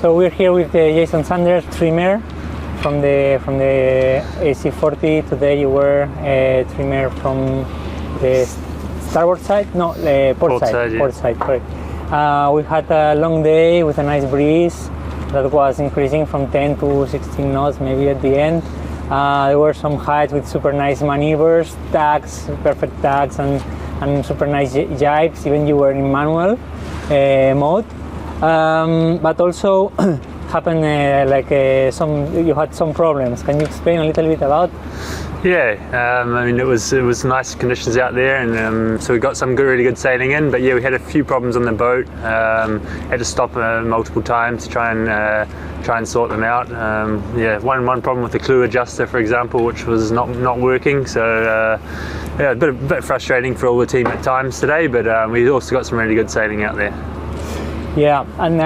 So we're here with Jason Sanders, trimmer from the AC40. Today you were a trimmer from the starboard side? No, port side. Yeah. Port side, correct. We had a long day with a nice breeze that was increasing from 10 to 16 knots maybe at the end. There were some heights with super nice maneuvers, tags, perfect tags, and super nice jibes. Even you were in manual mode. But also happened you had some problems. Can you explain a little bit about? Yeah, I mean it was nice conditions out there, and so we got some really good sailing in. But yeah, we had a few problems on the boat. Had to stop multiple times to try and sort them out. Yeah, one problem with the clue adjuster, for example, which was not working. So yeah, a bit frustrating for all the team at times today. But we also got some really good sailing out there. Yeah, and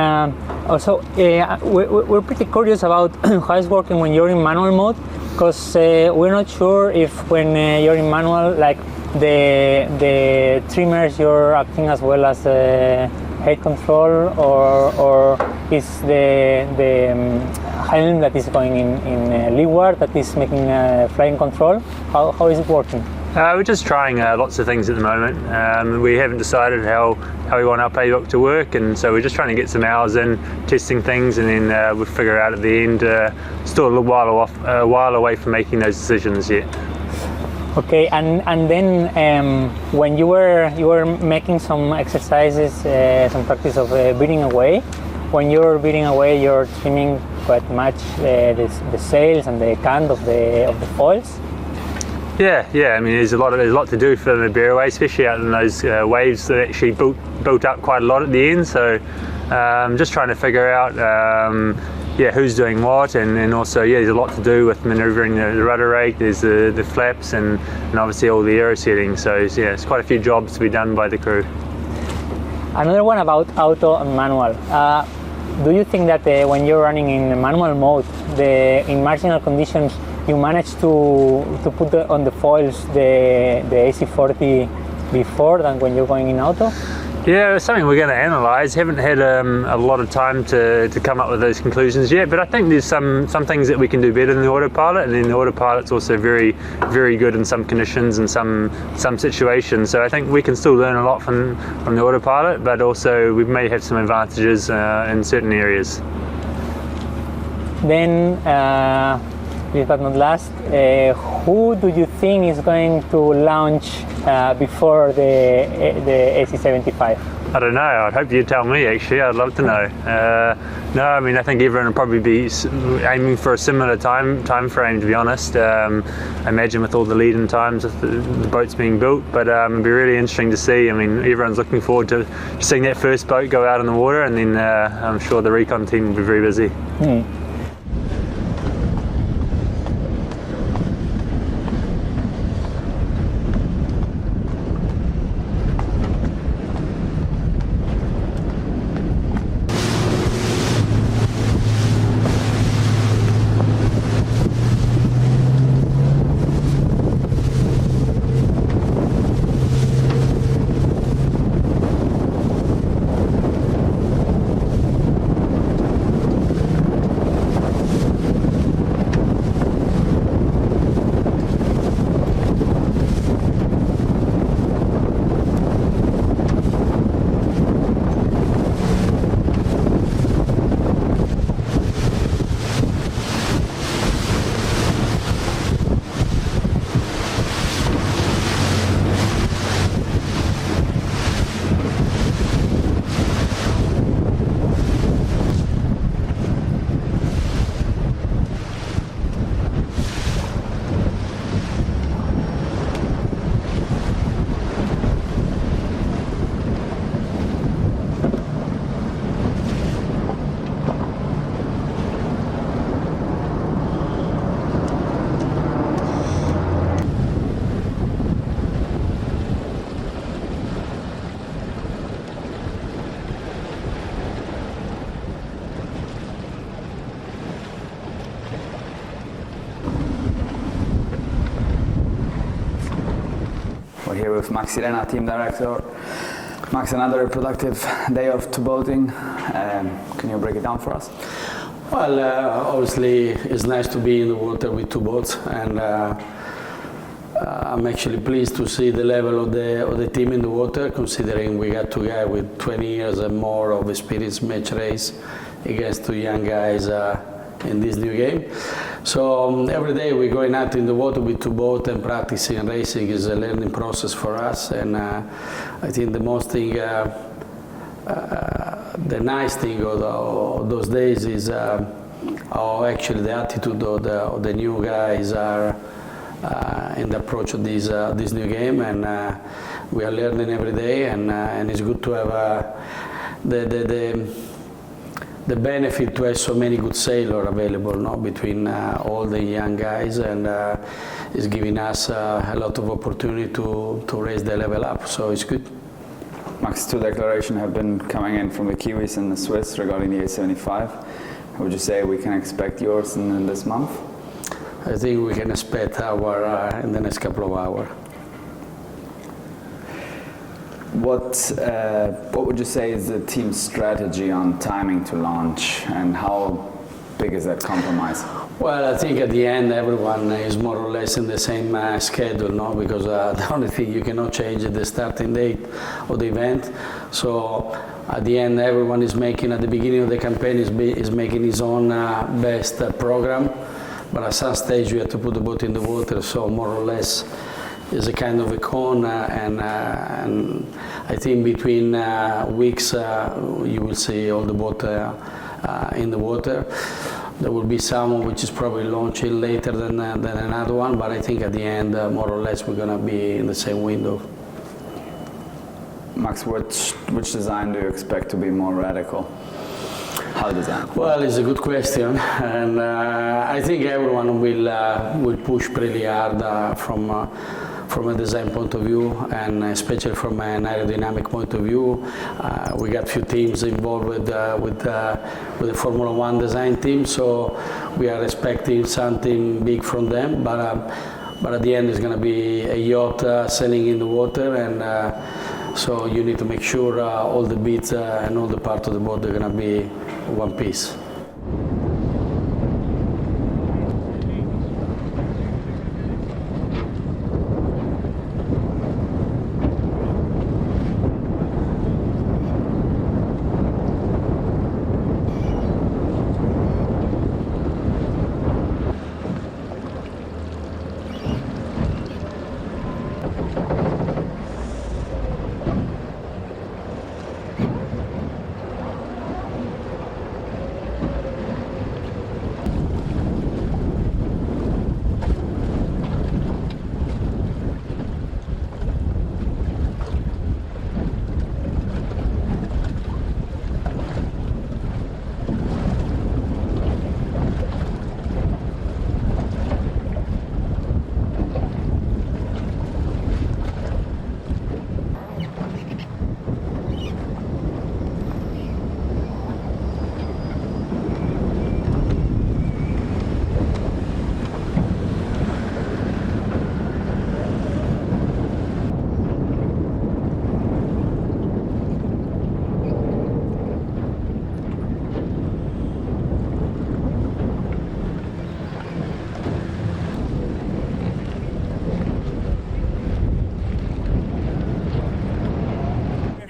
also we're pretty curious about how it's working when you're in manual mode, because we're not sure if when you're in manual, like the trimmers, you're acting as well as head control, or is the helm that is going in leeward that is making flying control? How is it working? We're just trying lots of things at the moment. We haven't decided how we want our playbook to work, and so we're just trying to get some hours in testing things, and then we'll figure out at the end. Still a while away from making those decisions yet. Okay, and then when you were making some exercises, some practice of beating away. When you're beating away, you're trimming quite much the sails and the cant of the foils. Yeah. I mean, there's a lot to do for the bear away, especially out in those waves that actually built up quite a lot at the end. So just trying to figure out who's doing what, and also there's a lot to do with manoeuvring the rudder rake. There's the flaps and obviously all the aero settings. So yeah, it's quite a few jobs to be done by the crew. Another one about auto and manual. Do you think that when you're running in manual mode, in marginal conditions, you manage to put on the foils the AC40 before than when you're going in auto? Yeah, it's something we're going to analyse. Haven't had a lot of time to come up with those conclusions yet, but I think there's some things that we can do better than the autopilot, and then the autopilot's also very, very good in some conditions and some situations. So I think we can still learn a lot from the autopilot, but also we may have some advantages in certain areas. Then, last but not last, who do you think is going to launch before the AC75? I don't know. I'd hope you'd tell me, actually. I'd love to know. No, I mean, I think everyone will probably be aiming for a similar time frame, to be honest. I imagine with all the lead-in times of the boats being built, but it'd be really interesting to see. I mean, everyone's looking forward to seeing that first boat go out in the water, and then I'm sure the recon team will be very busy. We're here with Max Sirena, team director. Max, another productive day of towboating. Can you break it down for us? Well, obviously it's nice to be in the water with two boats, and I'm actually pleased to see the level of the team in the water, considering we got two guys with 20 years and more of experience match race against two young guys in this new game. So every day we're going out in the water with two boats, and practicing and racing is a learning process for us. And I think the most thing, the nice thing of those days is how actually the attitude of the new guys are in the approach of this new game, and we are learning every day, and it's good to have the benefit to have so many good sailors available, no, between all the young guys, and it's giving us a lot of opportunity to raise the level up, so it's good. Max, two declarations have been coming in from the Kiwis and the Swiss regarding the A75. Would you say we can expect yours in this month? I think we can expect our in the next couple of hours. What would you say is the team's strategy on timing to launch, and how big is that compromise? Well, I think at the end everyone is more or less in the same schedule, no? Because the only thing you cannot change is the starting date of the event. So at the end everyone is making, at the beginning of the campaign, is making his own best program. But at some stage you have to put the boat in the water, so more or less is a kind of a cone, and I think between weeks you will see all the boat in the water. There will be some which is probably launching later than another one, but I think at the end more or less we're going to be in the same window. Max, which design do you expect to be more radical? How design? Well, it's a good question, and I think everyone will push pretty hard from a design point of view, and especially from an aerodynamic point of view. We got a few teams involved with the Formula One design team, so we are expecting something big from them. But at the end, it's going to be a yacht sailing in the water, and so you need to make sure all the bits and all the parts of the boat are going to be one piece.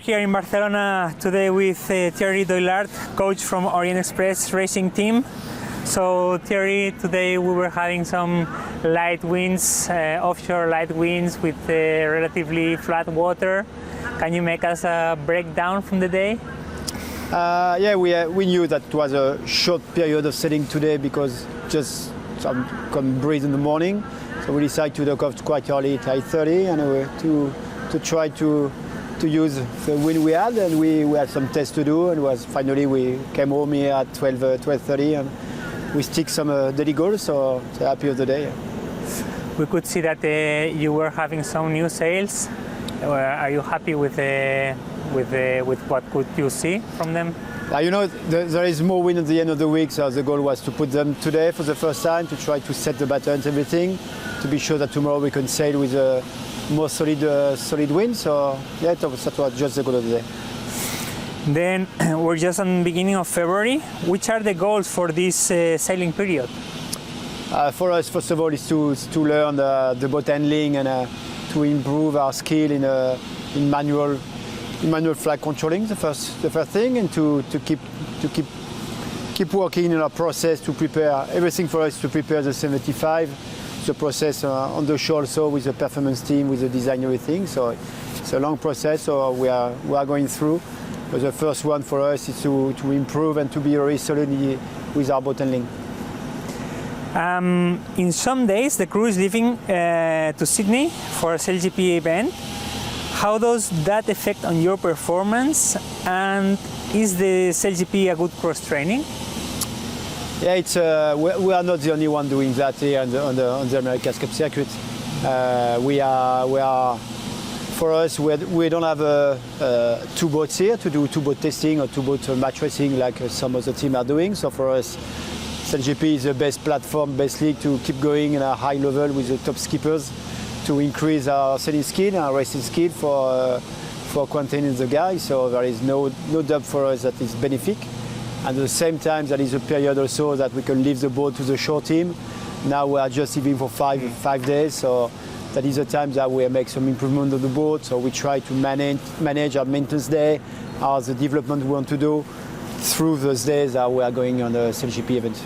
Here in Barcelona today with Thierry Doillard, coach from Orient Express racing team. So Thierry, today we were having some light winds, offshore light winds with relatively flat water. Can you make us a breakdown from the day? Yeah, we knew that it was a short period of sailing today because just some breeze in the morning. So we decided to dock off quite early at 8:30 and to try to use the wind we had, and we had some tests to do, and finally we came home here at 12:30 and we stick some daily goals, so happy of the day. We could see that you were having some new sails. Are you happy with what could you see from them? You know, there is more wind at the end of the week, so the goal was to put them today for the first time, to try to set the battens, everything, to be sure that tomorrow we can sail with more solid wind. So yeah, that was just the goal of the day. Then we're just on the beginning of February. Which are the goals for this sailing period? For us, first of all, is to learn the boat handling and to improve our skill in manual flag controlling. The first thing, and to keep working in our process to prepare everything for us to prepare the 75. The process on the shore also with the performance team, with the design, everything. So it's a long process. So we are going through. But the first one for us is to improve and to be very solid with our boat handling. In some days, the crew is leaving to Sydney for a SailGP event. How does that affect on your performance? And is the SailGP a good cross training? Yeah, it's we are not the only one doing that here on the America's Cup circuit. We are. For us, we don't have two boats here to do two-boat testing or two-boat match racing like some of the team are doing. So for us, SailGP is the best platform, best league to keep going at a high level with the top skippers to increase our sailing skill and our racing skill for containing the guys. So there is no doubt for us that it's benefic. And at the same time, that is a period also that we can leave the boat to the shore team. Now we are just leaving for five days. So that is the time that we make some improvement of the boat. So we try to manage our maintenance day, the development we want to do through those days that we are going on the SailGP event.